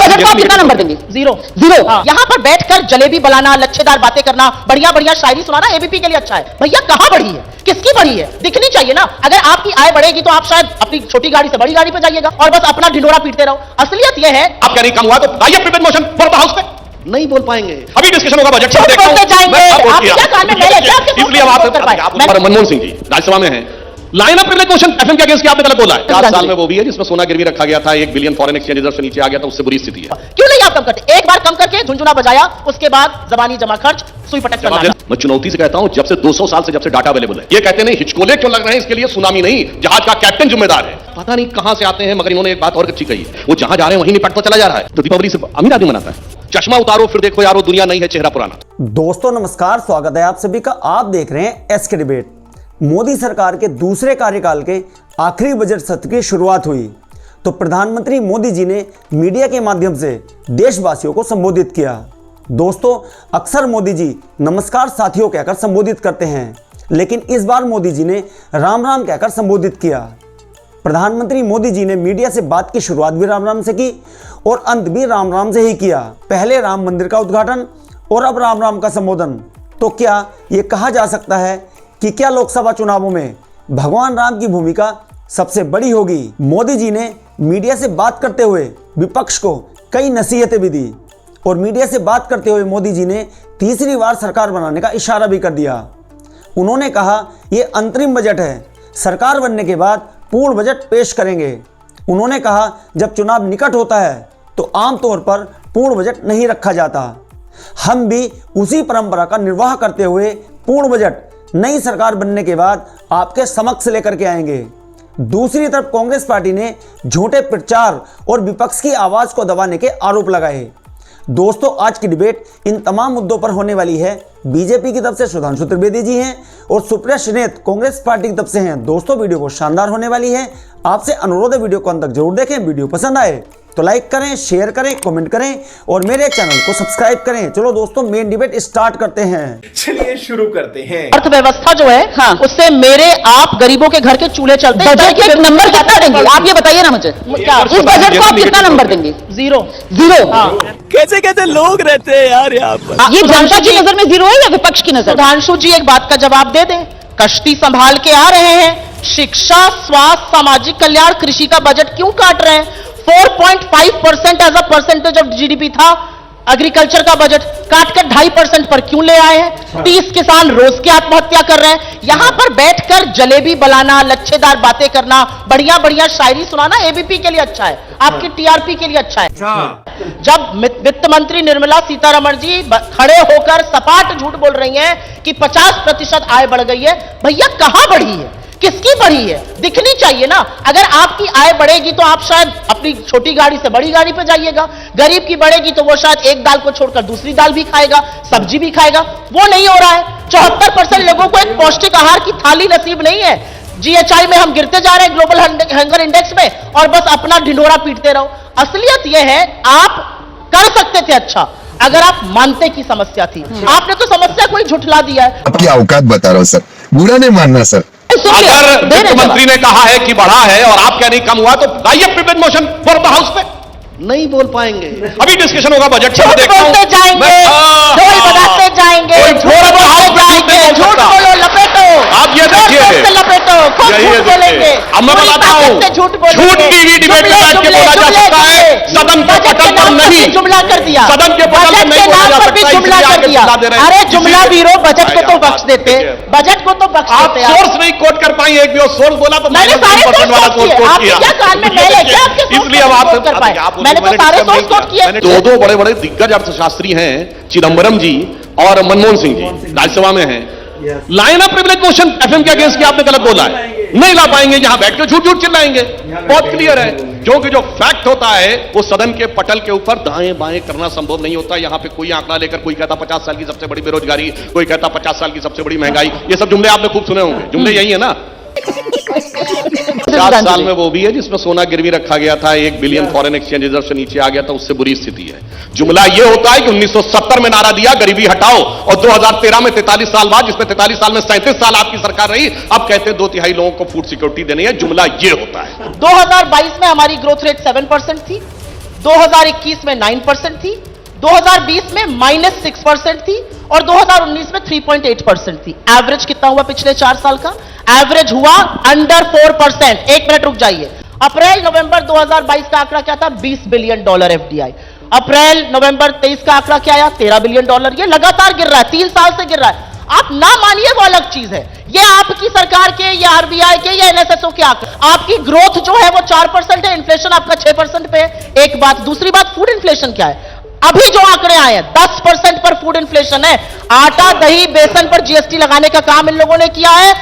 Budget को आप कितना नंबर देंगे? जीरो। यहाँ पर बैठकर जलेबी बनाना, लच्छेदार बातें करना, बढ़िया बढ़िया शायरी सुनाना एबीपी के लिए अच्छा है। भैया कहां बढ़ी है, किसकी बढ़ी है, दिखनी चाहिए ना। अगर आपकी आय बढ़ेगी तो आप शायद अपनी छोटी गाड़ी से बड़ी गाड़ी पे जाइएगा और बस अपना ढिंडोरा पीटते रहो। असलियत यह है, आप कह नहीं कम हुआ तो आइए prepare motion for the house पे नहीं बोल पाएंगे। अभी डिस्कशन होगा बजट बोलते जाएंगे। आप क्या कान में पहले क्या इसलिए आप मनमोहन सिंह जी राज्यसभा में हैं, line of privilege question FM के अगेंस्ट आपने गलत बोला है। 4 साल में वो भी है जिसमें सोना गिरवी रखा गया था, 1 बिलियन फॉरेन एक्सचेंज रिजर्व से नीचे आ गया था, उससे बुरी स्थिति है। क्यों नहीं आप कम करते? एक बार कम करके झुंझुना बजाया, उसके बाद जबानी जमा खर्च, सुई पटक कर लाना। मैं चुनौती से कहता हूं, जब से 200 साल से जब से डाटा अवेलेबल है, ये कहते नहीं हिचकोले क्यों लग रहे हैं, इसके लिए सुनामी नहीं, जहाज का कैप्टन जिम्मेदार है। पता नहीं कहां से आते हैं, मगर इन्होंने एक बात और अच्छी कही है, वो जहां जा रहे हैं वहीं निपटता चला जा रहा है। तो दीपावली से अमीर आदमी मनाता है, चश्मा उतारो फिर देखो यारो दुनिया नहीं है चेहरा पुराना। दोस्तों नमस्कार, स्वागत है आप सभी का। आप देख रहे हैं एसके डिबेट। मोदी सरकार के दूसरे कार्यकाल के आखिरी बजट सत्र की शुरुआत हुई तो प्रधानमंत्री मोदी जी ने मीडिया के माध्यम से देशवासियों को संबोधित किया। दोस्तों अक्सर मोदी जी नमस्कार साथियों कहकर संबोधित करते हैं, लेकिन इस बार मोदी जी ने राम राम कहकर संबोधित किया। प्रधानमंत्री मोदी जी ने मीडिया से बात की शुरुआत भी राम राम से की और अंत भी राम राम से ही किया। पहले राम मंदिर का उद्घाटन और अब राम राम का संबोधन। तो क्या ये कहा जा सकता है कि क्या लोकसभा चुनावों में भगवान राम की भूमिका सबसे बड़ी होगी? मोदी जी ने मीडिया से बात करते हुए विपक्ष को कई नसीहतें भी दी और मीडिया से बात करते हुए मोदी जी ने तीसरी बार सरकार बनाने का इशारा भी कर दिया। उन्होंने कहा ये अंतरिम बजट है, सरकार बनने के बाद पूर्ण बजट पेश करेंगे। उन्होंने कहा जब चुनाव निकट होता है तो आमतौर पर पूर्ण बजट नहीं रखा जाता। हम भी उसी परंपरा का निर्वाह करते हुए पूर्ण बजट नई सरकार बनने के बाद आपके समक्ष लेकर के आएंगे। दूसरी तरफ कांग्रेस पार्टी ने झूठे प्रचार और विपक्ष की आवाज को दबाने के आरोप लगाए। दोस्तों आज की डिबेट इन तमाम मुद्दों पर होने वाली है। बीजेपी की तरफ से सुधांशु त्रिवेदी जी हैं और सुप्रिया श्रीनेत कांग्रेस पार्टी की तरफ से हैं। दोस्तों वीडियो को शानदार होने वाली है, आपसे अनुरोध है वीडियो को अंत तक जरूर देखें। वीडियो पसंद आए तो लाइक करें, शेयर करें, कमेंट करें और मेरे चैनल को सब्सक्राइब करें। चलो दोस्तों मेन डिबेट स्टार्ट करते हैं। चलिए शुरू करते हैं। अर्थव्यवस्था जो है उससे मेरे आप गरीबों के घर के चूल्हे चलते हैं। बजट के नंबर कितना देंगे आप ये बताइए ना मुझे। क्या इस बजट को आप कितना नंबर देंगे? जीरो। कैसे कैसे लोग रहते हैं यार यहाँ पर। ये जनता की नजर में जीरो है या विपक्ष की नजर? सुधांशु जी एक बात का जवाब दे दें। कश्ती संभाल के आ रहे हैं, शिक्षा, स्वास्थ्य, सामाजिक कल्याण, कृषि का बजट क्यों काट रहे हैं? 4.5% as a percentage of GDP था एग्रीकल्चर का बजट, काटकर 2.5% पर क्यों ले आए हैं? 30 किसान रोज की आत्महत्या कर रहे हैं। यहां पर बैठकर जलेबी बनाना, लच्छेदार बातें करना, बढ़िया बढ़िया शायरी सुनाना एबीपी के लिए अच्छा है, आपकी टीआरपी के लिए अच्छा है। जब वित्त मंत्री निर्मला सीतारमण जी खड़े होकर सपाट झूठ बोल रही हैं कि 50% आय बढ़ गई है, भैया कहां बढ़ी है, किसकी बढ़ी है, दिखनी चाहिए ना। अगर आपकी आय बढ़ेगी तो आप शायद अपनी छोटी गाड़ी से बड़ी गाड़ी पे जाइएगा। गरीब की बढ़ेगी तो वो शायद एक दाल को छोड़कर दूसरी दाल भी खाएगा, सब्जी भी खाएगा। वो नहीं हो रहा है। 74% लोगों को एक पौष्टिक आहार की थाली नसीब नहीं है। जीएचआई में हम गिरते जा रहे हैं ग्लोबल हंगर इंडेक्स में और बस अपना ढिंडोरा पीटते रहो। असलियत यह है आप कर सकते थे अच्छा अगर आप मानते की समस्या थी। आपने तो समस्या को ही झुठला दिया है। आपकी औकात बता रहा हूं सर, बुरा नहीं मानना सर। अगर वित्त मंत्री ने कहा है कि बढ़ा है और आप क्या नहीं कम हुआ तो आइए prepare motion for the house पे नहीं बोल पाएंगे। अभी डिस्कशन होगा बजट बोलते जाएंगे, ढोल बजाते जाएंगे, झूठ बोलो, लपेटो, आप ये देखिए लपेटो, झूठ बोलेंगे। अब मैं बताता हूँ, झूठ टीवी डिबेट में बैठ के बोला जा सकता है, सदन के पटल पर नहीं। जुमला कर दिया, सदन के पटल पर नहीं बोला जा सकता, जुमला कर दिया। अरे जुमला बीरो बजट को तो बख्श देते, बजट को तो बख्श आप देते। सोर्स नहीं कोट कर पाए, एक भी और सोर्स बोला तो मैंने सारे सोर्स वाला कोट कोट किया। क्या कान में पहले क्या आपके इसलिए अब आप कर पाए? मैंने तो सारे सोर्स कोट किए। दो बड़े बड़े दिग्गज अर्थशास्त्री हैं, चिदंबरम जी और मनमोहन सिंह जी राज्यसभा में हैं। Line of privilege motion FM के अगेंस्ट आपने गलत बोला है, नहीं ला पाएंगे। यहां बैठ के झूठ झूठ चिल्लाएंगे, बहुत क्लियर है। क्योंकि जो फैक्ट होता है वो सदन के पटल के ऊपर दाएं बाएं करना संभव नहीं होता। यहां पे कोई आंकड़ा लेकर कोई कहता 50 साल की सबसे बड़ी बेरोजगारी, कोई कहता 50 साल की सबसे बड़ी महंगाई। ये सब जुमले आपने खूब सुने होंगे, जुमले यही है ना। 4 साल में वो भी है जिसमें सोना गिरवी रखा गया था, 1 बिलियन फॉरेन एक्सचेंज रिजर्व से नीचे आ गया था, उससे बुरी स्थिति है। जुमला ये होता है कि 1970 में नारा दिया गरीबी हटाओ और 2013 में 43 साल बाद, जिसमें 43 साल में 37 साल आपकी सरकार रही, अब कहते हैं 2/3 लोगों को फूड सिक्योरिटी देनी है। जुमला ये होता है। 2022 में हमारी ग्रोथ रेट 7% थी, 2021 में 9% थी, 2020 में -6% थी और 2019 में 3.8% थी। एवरेज कितना हुआ पिछले 4 साल का? एवरेज हुआ अंडर 4%। एक मिनट रुक जाइए। अप्रैल नवंबर 2022 का आंकड़ा क्या था? $20 बिलियन एफडीआई। अप्रैल नवंबर 23 का आंकड़ा क्या आया? $13 बिलियन। ये लगातार गिर रहा है, 3 साल से गिर रहा है। आप ना मानिए वो अलग चीज है, ये आपकी सरकार के, ये आरबीआई के, या एनएसएसओ के आंकड़े। आपकी ग्रोथ जो है वो 4% है, इन्फ्लेशन आपका 6% पे है। एक बात। दूसरी बात, फूड इन्फ्लेशन क्या है? अभी जो आंकड़े आए हैं 10% पर फूड इन्फ्लेशन है। आटा, दही, बेसन पर जीएसटी लगाने का काम इन लोगों ने किया है।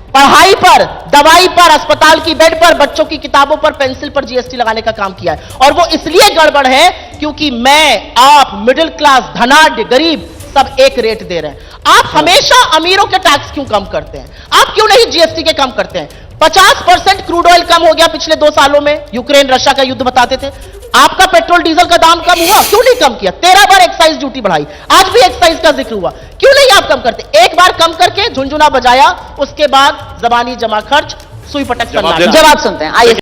पढ़ाई पर, दवाई पर, अस्पताल की बेड पर, बच्चों की किताबों पर, पेंसिल पर जीएसटी लगाने का काम किया है। और वो इसलिए गड़बड़ है क्योंकि मैं, आप, मिडिल क्लास, धनाढ्य, गरीब सब एक रेट दे रहे हैं। आप हमेशा अमीरों के टैक्स क्यों कम करते हैं? आप क्यों नहीं जीएसटी के कम करते हैं? 50% क्रूड ऑयल कम हो गया पिछले 2 सालों में। यूक्रेन रशिया का युद्ध बताते थे। आपका पेट्रोल डीजल का दाम कम हुआ, क्यों नहीं कम किया? 13 बार एक्साइज ड्यूटी बढ़ाई, आज भी एक्साइज का जिक्र हुआ, क्यों नहीं आप कम करते? एक बार कम करके झुंझुना बजाया, उसके बाद जबानी जमा खर्च, सुई पटक जवाब सुनते हैं। आइए।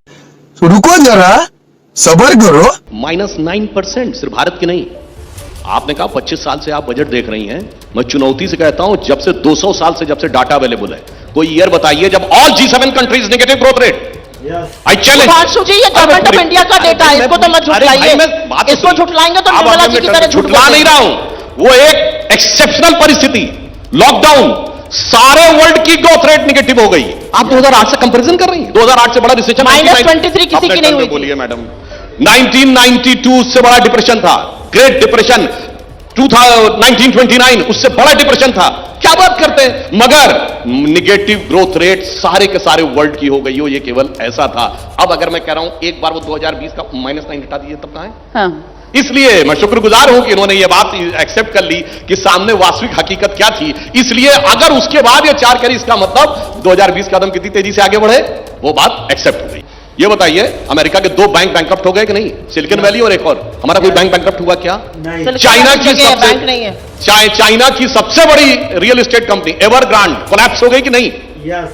रुको जरा, सब्र करो। -9% सिर्फ भारत की नहीं। आपने कहा 25 साल से आप बजट देख रही हैं। मैं चुनौती से कहता हूं, जब से 200 साल से जब से डाटा अवेलेबल है, कोई ईयर बताइए जब all G7 countries negative growth rate. I challenge. Sudhanshu ji, ये गवर्नमेंट ऑफ इंडिया का डेटा है, इसको तो मत झुठलाइए। इसको झुठलाएंगे तो निर्मला जी की तरह झुठला नहीं रहा हूं। वो एक एक्सेप्शनल परिस्थिति, लॉकडाउन, सारे वर्ल्ड की ग्रोथ रेट नेगेटिव हो गई। आप 2008 से कंपैरिजन कर रही हैं? 2008 से बड़ा रिसेशन -23 किसी की नहीं हुई। बोलिए मैडम। 1992 से बड़ा डिप्रेशन था, ग्रेट डिप्रेशन। 1929 उससे बड़ा डिप्रेशन था। क्या बात करते हैं? मगर निगेटिव ग्रोथ रेट सारे के सारे वर्ल्ड की हो गई हो, ये केवल ऐसा था। अब अगर मैं कह रहा हूं एक बार वो 2020 का -9 हटा दीजिए, तब कहां है? हाँ। इसलिए मैं शुक्रगुजार हूं कि इन्होंने ये बात एक्सेप्ट कर ली कि सामने वास्तविक हकीकत क्या थी। इसलिए अगर उसके बाद ये 4 करी, इसका मतलब 2020 का कदम कितनी तेजी से आगे बढ़े, वो बात एक्सेप्ट हो गई। ये बताइए, अमेरिका के 2 बैंक बैंकरप्ट हो गए कि नहीं? सिलिकॉन वैली और एक और। हमारा कोई बैंक बैंकरप्ट हुआ क्या? चाइना की सबसे बैंक नहीं है। चाइना की सबसे बड़ी रियल एस्टेट कंपनी एवरग्रांड कोलैप्स हो गई कि नहीं?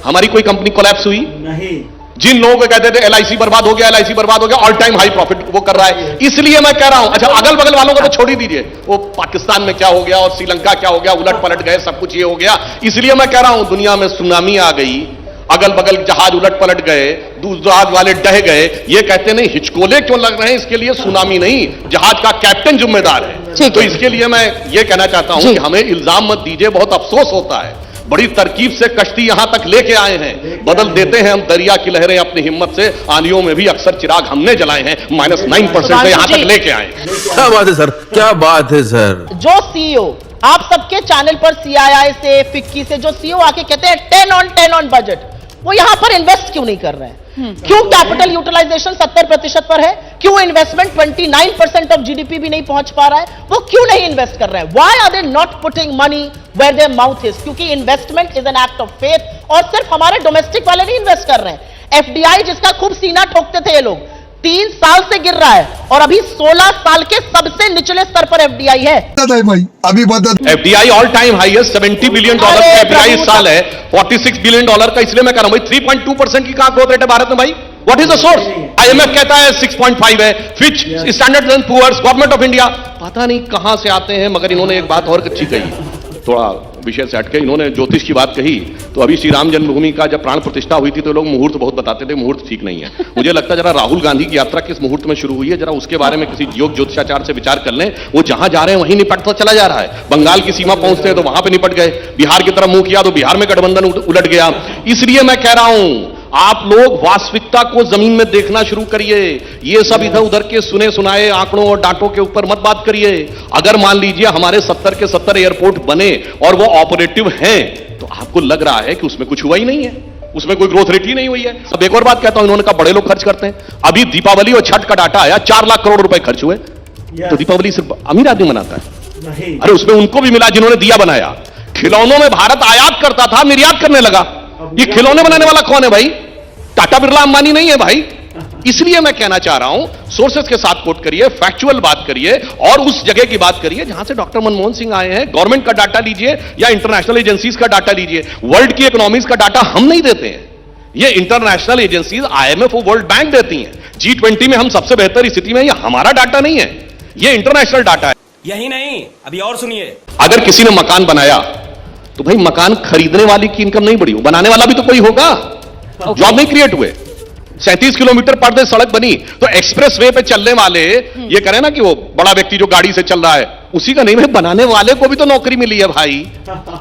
हमारी कोई कंपनी कोलैप्स हुई? नहीं। जिन लोगों को कहते थे एलआईसी बर्बाद हो गया, एलआईसी बर्बाद हो गया, ऑल टाइम हाई प्रॉफिट वो कर रहा है। इसलिए मैं कह रहा हूं, अच्छा अगल बगल वालों को तो छोड़ ही दीजिए, वो पाकिस्तान में क्या हो गया और श्रीलंका क्या हो गया, उलट पलट गए, सब कुछ ये हो गया। इसलिए मैं कह रहा हूं दुनिया में सुनामी आ गई, अगल बगल जहाज उलट पलट गए, जहाज वाले डह गए। ये कहते नहीं हिचकोले क्यों लग रहे हैं? इसके लिए सुनामी नहीं, जहाज का कैप्टन जिम्मेदार है। तो इसके लिए मैं ये कहना चाहता हूं कि हमें इल्जाम मत दीजिए, बहुत अफसोस होता है। बड़ी तरकीब से कश्ती यहां तक लेके आए हैं, बदल देते हैं हम दरिया की लहरें अपनी हिम्मत से। आंधियों में भी अक्सर चिराग हमने जलाए हैं, -9% से यहां तक लेके आए। क्या बात है सर, क्या बात है सर। जो सीईओ आप सबके चैनल पर सीआईआई से, फिक्की से, जो सीईओ आके कहते हैं 10 on बजट, वो यहां पर इन्वेस्ट क्यों नहीं कर रहे हैं? क्यों कैपिटल यूटिलाइजेशन 70% पर है? क्यों इन्वेस्टमेंट 29% ऑफ जीडीपी भी नहीं पहुंच पा रहा है? वो क्यों नहीं इन्वेस्ट कर रहे हैं? Why are they not putting money where their mouth is? क्योंकि investment is an act of faith, और सिर्फ हमारे डोमेस्टिक वाले नहीं इन्वेस्ट कर रहे हैं। एफडीआई जिसका खूब सीना ठोकते थे ये लोग, 3 साल से गिर रहा है और अभी 16 साल के सबसे निचले स्तर पर एफडीआई है। भाई अभी बता। FDI all time highest $70 billion का एफडीआई इस साल है, $46 बिलियन का। इसलिए मैं कह रहा हूं भाई 3.2% की कहां ग्रोथ रेट है भारत में भाई? What is the source? IMF कहता है 6.5 है, Fitch, Standard and Poor's, government of India, पता नहीं कहां से आते हैं। मगर इन्होंने एक बात और अच्छी कही, थोड़ा विषय से हटके इन्होंने ज्योतिष की बात कही। तो अभी श्री राम जन्मभूमि का जब प्राण प्रतिष्ठा हुई थी तो लोग मुहूर्त बहुत बताते थे, मुहूर्त ठीक नहीं है। मुझे लगता है जरा राहुल गांधी की यात्रा किस मुहूर्त में शुरू हुई है, जरा उसके बारे में किसी योग ज्योतिषाचार से विचार कर लें। वो जहां जा रहे हैं वहीं निपटता चला जा रहा है। बंगाल की सीमा पहुंचते हैं तो वहां पे निपट गए, बिहार की तरफ मुंह किया तो बिहार में गठबंधन उलट गया। इसलिए मैं कह रहा हूं आप लोग वास्तविकता को जमीन में देखना शुरू करिए। ये सब इधर उधर के सुने सुनाए आंकड़ों और डाटों के ऊपर मत बात करिए। अगर मान लीजिए हमारे 70 के 70 एयरपोर्ट बने और वो ऑपरेटिव हैं, तो आपको लग रहा है कि उसमें कुछ हुआ ही नहीं है, उसमें कोई ग्रोथ रेट ही नहीं हुई है। अब एक और बात कहता हूं, इन्होंने कहा बड़े लोग खर्च करते हैं। अभी दीपावली और छठ का डाटा आया, 4 लाख करोड़ रुपए खर्च हुए। तो दीपावली सिर्फ अमीर आदमी मनाता है? अरे उसमें उनको भी मिला जिन्होंने दिया बनाया। खिलौनों में भारत आयात करता था, निर्यात करने लगा। ये खिलौने बनाने वाला कौन है भाई? टाटा बिरला अंबानी नहीं है भाई। इसलिए मैं कहना चाह रहा हूं, सोर्सेस के साथ कोट करिए, फैक्चुअल बात करिए और उस जगह की बात करिए जहां से डॉक्टर मनमोहन सिंह आए हैं। गवर्नमेंट का डाटा लीजिए या इंटरनेशनल एजेंसीज का डाटा लीजिए। वर्ल्ड की इकोनॉमीज का डाटा हम नहीं देते हैं, ये इंटरनेशनल एजेंसीज, आईएमएफ और वर्ल्ड बैंक देती हैं। G20 में हम सबसे बेहतर स्थिति में, ये हमारा डाटा नहीं है, ये इंटरनेशनल डाटा है। यही नहीं, अभी और सुनिए। अगर किसी ने मकान बनाया तो भाई मकान खरीदने वाले की इनकम नहीं बढ़ी, बनाने वाला भी तो कोई होगा। जॉब नहीं क्रिएट हुए। 37 किलोमीटर पर डे सड़क बनी तो एक्सप्रेस वे पे चलने वाले ये करें ना कि वो बड़ा व्यक्ति जो गाड़ी से चल रहा है उसी का नहीं है, बनाने वाले को भी तो नौकरी मिली है भाई।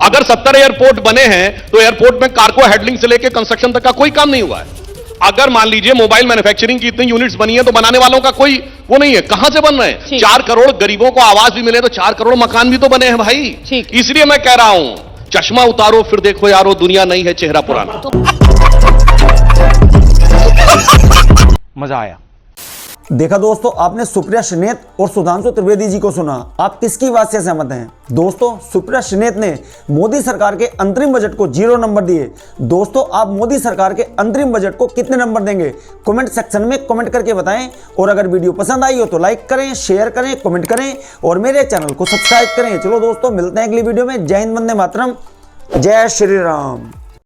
अगर 70 एयरपोर्ट बने हैं तो एयरपोर्ट में कार्गो हैंडलिंग से लेकर कंस्ट्रक्शन तक का कोई काम नहीं हुआ है। अगर मान लीजिए मोबाइल मैन्युफैक्चरिंग की इतनी यूनिट्स बनी है तो बनाने वालों का कोई वो नहीं है, कहां से बन रहे हैं? 4 करोड़ गरीबों को आवास भी मिले तो 4 करोड़ मकान भी तो बने हैं भाई। इसलिए मैं कह रहा हूं, चश्मा उतारो फिर देखो यारो, दुनिया नहीं है चेहरा पुराना। मजा आया। देखा दोस्तों, आपने सुप्रिया श्रीनेत और सुधांशु त्रिवेदी जी को सुना। आप किसकी बात से सहमत हैं? दोस्तों, सुप्रिया श्रीनेत ने मोदी सरकार के अंतरिम बजट को 0 नंबर दिए। दोस्तों, आप मोदी सरकार के अंतरिम बजट को कितने नंबर देंगे? कमेंट सेक्शन में कमेंट करके बताएं। और अगर वीडियो पसंद आई हो तो लाइक करें, शेयर करें, कमेंट करें और मेरे चैनल को सब्सक्राइब करें। चलो दोस्तों, मिलते हैं अगली वीडियो में। जय हिंद, वंदे मातरम, जय श्री राम।